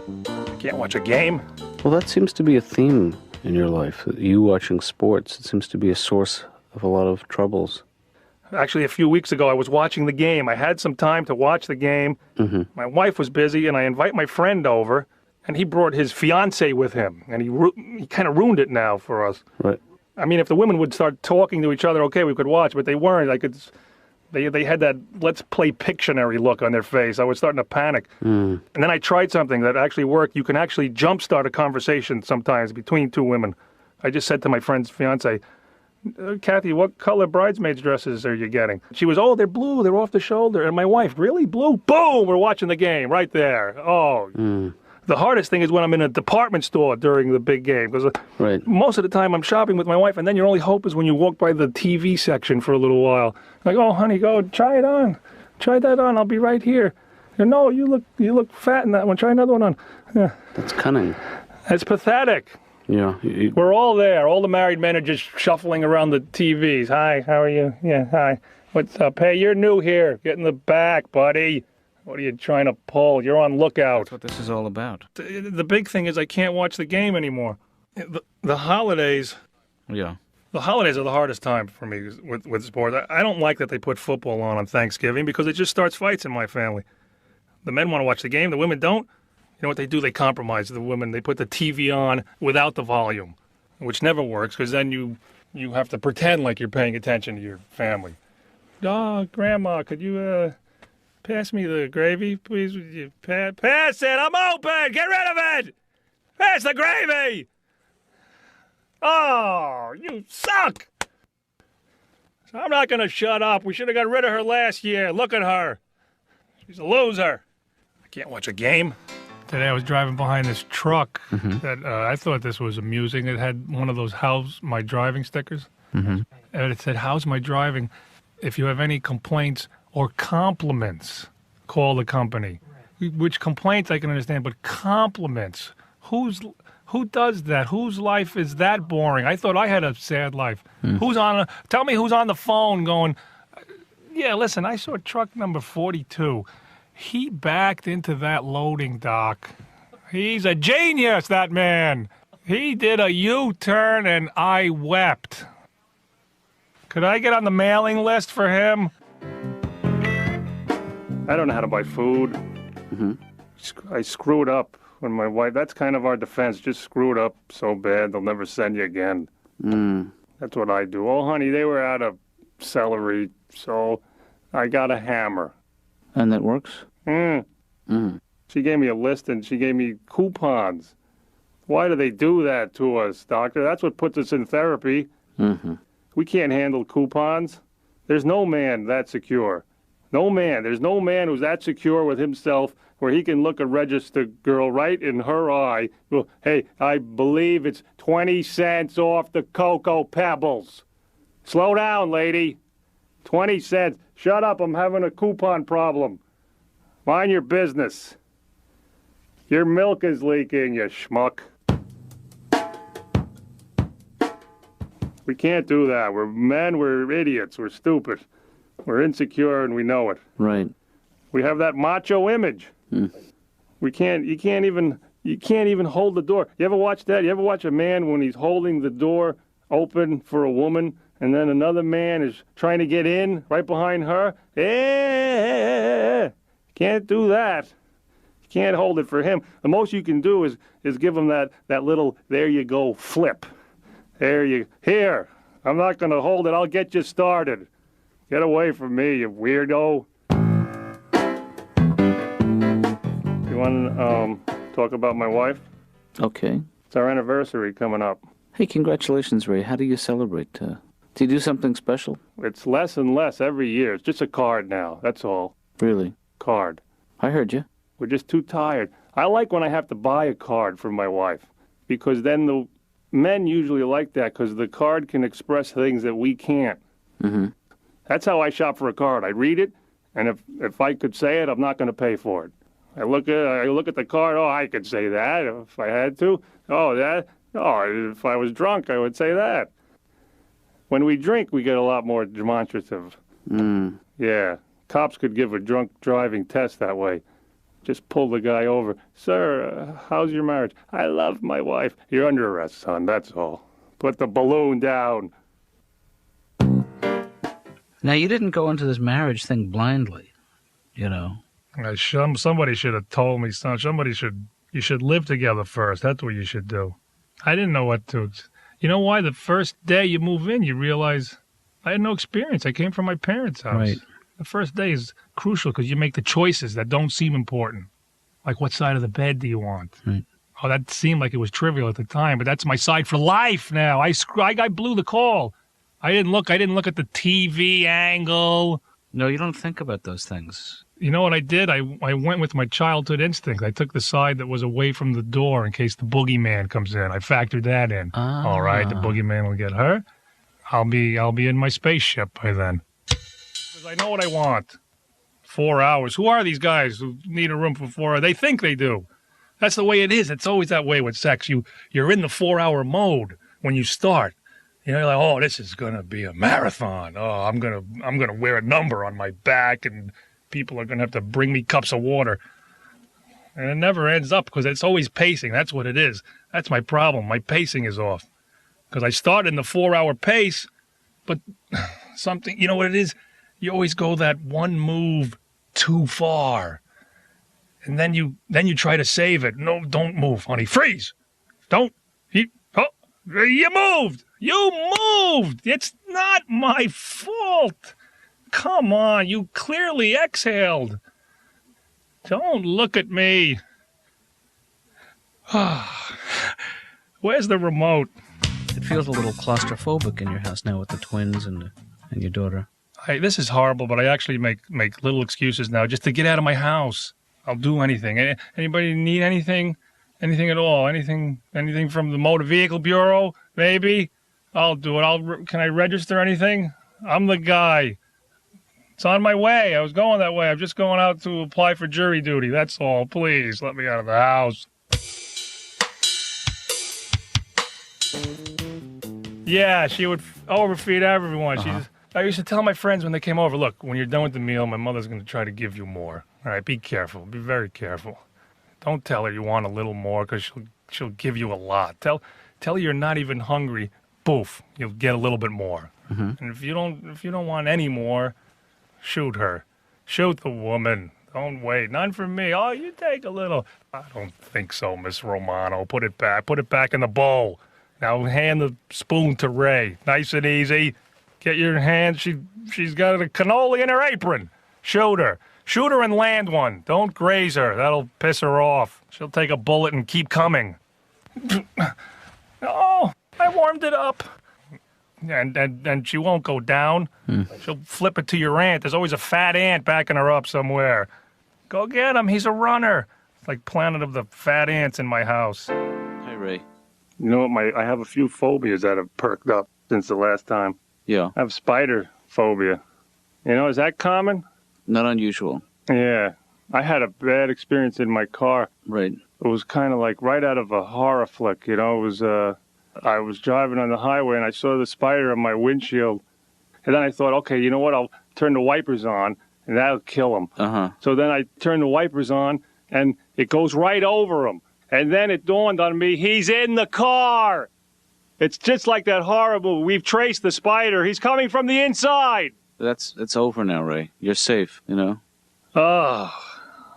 I can't watch a game. Well, that seems to be a theme in your life. You watching sports, it seems to be a source of a lot of troubles. Actually, a few weeks ago, I was watching the game. I had some time to watch the game. Mm-hmm. My wife was busy, and I invite my friend over, and he brought his fiancée with him, and he kind of ruined it now for us. Right. I mean, if the women would start talking to each other, okay, we could watch, but they weren't. They had that let's play Pictionary look on their face. I was starting to panic. And then I tried something that actually worked. You can actually jumpstart a conversation sometimes between two women. I just said to my friend's fiancée, Kathy, what color bridesmaids dresses are you getting? She was, oh, they're blue, they're off the shoulder. And my wife, really, blue? Boom, we're watching the game right there. Oh. The hardest thing is when I'm in a department store during the big game, because most of the time I'm shopping with my wife, and then your only hope is when you walk by the TV section for a little while. Like, oh, honey, go try it on. Try that on. I'll be right here. No, you look fat in that one. Try another one on. Yeah. That's cunning. It's pathetic. Yeah. We're all there. All the married men are just shuffling around the TVs. Hi, how are you? Yeah, hi. What's up? Hey, you're new here. Get in the back, buddy. What are you trying to pull? You're on lookout. That's what this is all about. The big thing is I can't watch the game anymore. The holidays. Yeah. The holidays are the hardest time for me with sports. I don't like that they put football on Thanksgiving because it just starts fights in my family. The men want to watch the game. The women don't. You know what they do? They compromise the women. They put the TV on without the volume, which never works because then you have to pretend like you're paying attention to your family. Oh, Grandma, could you pass me the gravy, please? Would you pass it? I'm open! Get rid of it! Pass the gravy! Oh, you suck! I'm not going to shut up. We should have got rid of her last year. Look at her. She's a loser. I can't watch a game. Today I was driving behind this truck that I thought this was amusing. It had one of those how's my driving stickers. And it said, how's my driving? If you have any complaints or compliments, call the company. Which complaints I can understand, but compliments. Who does that? Whose life is that boring? I thought I had a sad life. Tell me who's on the phone going, yeah, listen, I saw truck number 42. He backed into that loading dock. He's a genius, that man. He did a U-turn and I wept. Could I get on the mailing list for him? I don't know how to buy food. I screwed up when my wife, that's kind of our defense, just screwed up so bad they'll never send you again. That's what I do. Oh, honey, they were out of celery, so I got a hammer. And that works? She gave me a list and she gave me coupons. Why do they do that to us, doctor? That's what puts us in therapy. We can't handle coupons. There's no man that secure. No man. There's no man who's that secure with himself where he can look a registered girl right in her eye. Well, hey, I believe it's 20 cents off the Cocoa Pebbles. Slow down, lady. 20 cents. Shut up, I'm having a coupon problem. Mind your business. Your milk is leaking, you schmuck. We can't do that. We're men, we're idiots, we're stupid. We're insecure and we know it. Right. We have that macho image. You can't even hold the door. You ever watch that? You ever watch a man when he's holding the door open for a woman and then another man is trying to get in right behind her? Can't do that. You can't hold it for him. The most you can do is give him that little, there you go, flip. Here, I'm not going to hold it. I'll get you started. Get away from me, you weirdo. You want to talk about my wife? Okay. It's our anniversary coming up. Hey, congratulations, Ray. How do you celebrate? Do you do something special? It's less and less every year. It's just a card now, that's all. Really? Card. I heard you. We're just too tired. I like when I have to buy a card for my wife because then the men usually like that because the card can express things that we can't. That's how I shop for a card. I read it, and if I could say it, I'm not going to pay for it. I look at the card. Oh, I could say that if I had to. If I was drunk, I would say that. When we drink, we get a lot more demonstrative. Yeah, cops could give a drunk driving test that way. Just pull the guy over. Sir, how's your marriage? I love my wife. You're under arrest, son, that's all. Put the balloon down. Now, you didn't go into this marriage thing blindly, you know. Somebody should have told me, son. You should live together first. That's what you should do. I didn't know what to. You know why? The first day you move in, you realize I had no experience. I came from my parents' house. Right. The first day is crucial because you make the choices that don't seem important. Like, what side of the bed do you want? Right. Oh, that seemed like it was trivial at the time, but that's my side for life now. I blew the call. I didn't look at the TV angle. No, you don't think about those things. You know what I did? I went with my childhood instinct. I took the side that was away from the door in case the boogeyman comes in. I factored that in. All right, the boogeyman will get her. I'll be in my spaceship by then. Because I know what I want. 4 hours. Who are these guys who need a room for 4 hours? They think they do. That's the way it is. It's always that way with sex. You're in the 4-hour mode when you start. You know, you're like, oh, this is gonna be a marathon. Oh, I'm gonna wear a number on my back, and people are gonna have to bring me cups of water. And it never ends up because it's always pacing. That's what it is. That's my problem. My pacing is off. Because I start in the 4-hour pace, but something, you know what it is? You always go that one move too far. And then you try to save it. No, don't move, honey. Freeze. You moved. You moved. It's not my fault. Come on. You clearly exhaled. Don't look at me. Where's the remote? It feels a little claustrophobic in your house now with the twins and your daughter. This is horrible, but I actually make little excuses now just to get out of my house. I'll do anything. Anybody need anything? Anything at all? Anything from the Motor Vehicle Bureau? Maybe? I'll do it. Can I register anything? I'm the guy. It's on my way. I was going that way. I'm just going out to apply for jury duty. That's all. Please, let me out of the house. Yeah, she would overfeed everyone. I used to tell my friends when they came over, look, when you're done with the meal, my mother's going to try to give you more. All right, be careful. Be very careful. Don't tell her you want a little more because she'll give you a lot. Tell her you're not even hungry. Boof, you'll get a little bit more. Mm-hmm. And if you don't want any more, shoot her. Shoot the woman. Don't wait. None for me. Oh, you take a little. I don't think so, Miss Romano. Put it back. Put it back in the bowl. Now hand the spoon to Ray. Nice and easy. Get your hand. She's got a cannoli in her apron. Shoot her. Shoot her and land one. Don't graze her. That'll piss her off. She'll take a bullet and keep coming. Oh, I warmed it up. And she won't go down. She'll flip it to your aunt. There's always a fat ant backing her up somewhere. Go get him. He's a runner. It's like Planet of the Fat Ants in my house. Hey, Ray. You know what? I have a few phobias that have perked up since the last time. Yeah. I have spider phobia. You know, is that common? Not unusual. Yeah. I had a bad experience in my car. Right. It was kind of like right out of a horror flick, you know. It was, I was driving on the highway and I saw the spider on my windshield. And then I thought, okay, you know what? I'll turn the wipers on and that'll kill him. Uh-huh. So then I turned the wipers on and it goes right over him. And then it dawned on me, he's in the car. It's just like that horror movie. We've traced the spider. He's coming from the inside. It's over now, Ray. You're safe, you know. Oh,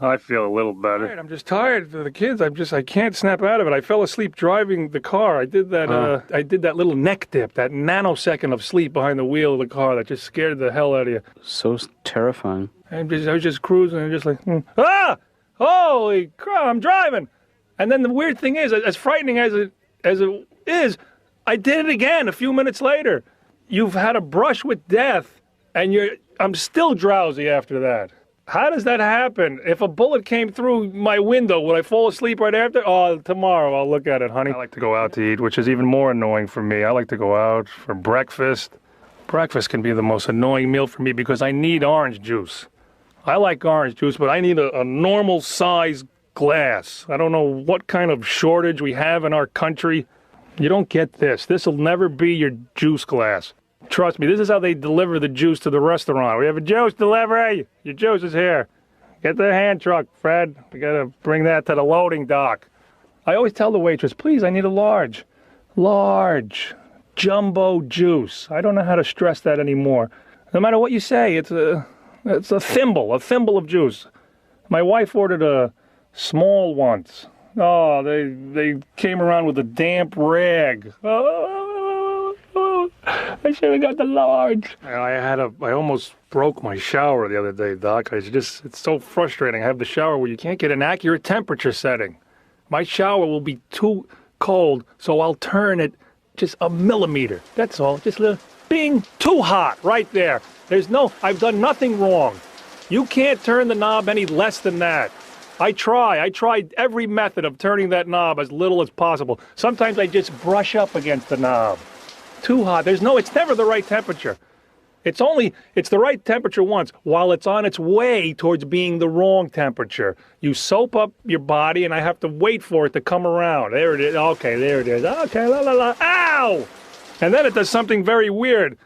I feel a little better. I'm just tired for the kids. I can't snap out of it. I fell asleep driving the car. I did that. I did that little neck dip, that nanosecond of sleep behind the wheel of the car that just scared the hell out of you. So terrifying. I was just cruising and just like, holy crap! I'm driving. And then the weird thing is, as frightening as it is, I did it again a few minutes later. You've had a brush with death, and I'm still drowsy after that. How does that happen? If a bullet came through my window, would I fall asleep right after? Oh, tomorrow I'll look at it, honey. I like to go out to eat, which is even more annoying for me. I like to go out for breakfast. Breakfast can be the most annoying meal for me because I need orange juice. I like orange juice, but I need a normal size glass. I don't know what kind of shortage we have in our country. You don't get this. This will never be your juice glass. Trust me, this is how they deliver the juice to the restaurant. We have a juice delivery. Your juice is here. Get the hand truck, Fred. We gotta bring that to the loading dock. I always tell the waitress, please, I need a large. Large. Jumbo juice. I don't know how to stress that anymore. No matter what you say, it's a thimble of juice. My wife ordered a small once. Oh, they came around with a damp rag. Oh, I should have got the large. I almost broke my shower the other day, Doc. It's so frustrating. I have the shower where you can't get an accurate temperature setting. My shower will be too cold, so I'll turn it just a millimeter. That's all. Just being too hot right there. I've done nothing wrong. You can't turn the knob any less than that. I tried every method of turning that knob as little as possible. Sometimes I just brush up against the knob. Too hot. It's never the right temperature. It's the right temperature once while it's on its way towards being the wrong temperature. You soap up your body and I have to wait for it to come around. There it is. Okay, there it is. Okay, la la la. Ow! And then it does something very weird.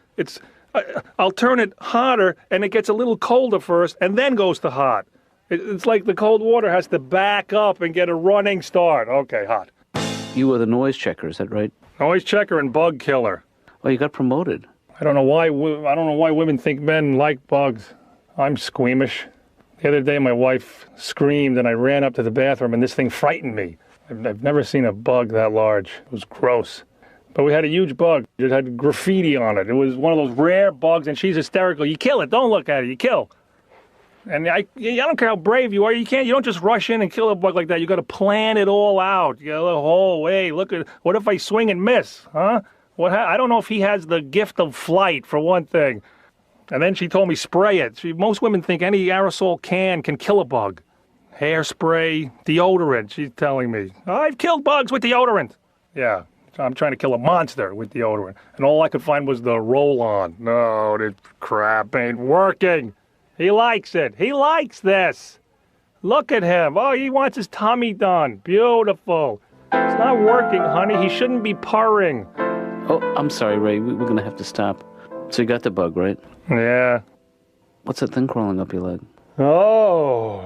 I'll turn it hotter and it gets a little colder first and then goes to hot. It's like the cold water has to back up and get a running start. Okay, hot. You were the noise checker, is that right? Noise checker and bug killer. Oh, you got promoted. I don't know why women think men like bugs. I'm squeamish. The other day my wife screamed and I ran up to the bathroom and this thing frightened me. I've never seen a bug that large. It was gross. But we had a huge bug. It had graffiti on it. It was one of those rare bugs and she's hysterical. You kill it. Don't look at it. You kill. And I don't care how brave you are. You don't just rush in and kill a bug like that. You got to plan it all out. You got the whole way. What if I swing and miss? Huh? I don't know if he has the gift of flight, for one thing. And then she told me spray it. Most women think any aerosol can kill a bug. Hairspray, deodorant, she's telling me. I've killed bugs with deodorant. Yeah, I'm trying to kill a monster with deodorant. And all I could find was the roll-on. No, this crap ain't working. He likes it. He likes this. Look at him. Oh, he wants his tummy done. Beautiful. It's not working, honey. He shouldn't be purring. Oh, I'm sorry, Ray. We're going to have to stop. So you got the bug, right? Yeah. What's that thing crawling up your leg? Oh.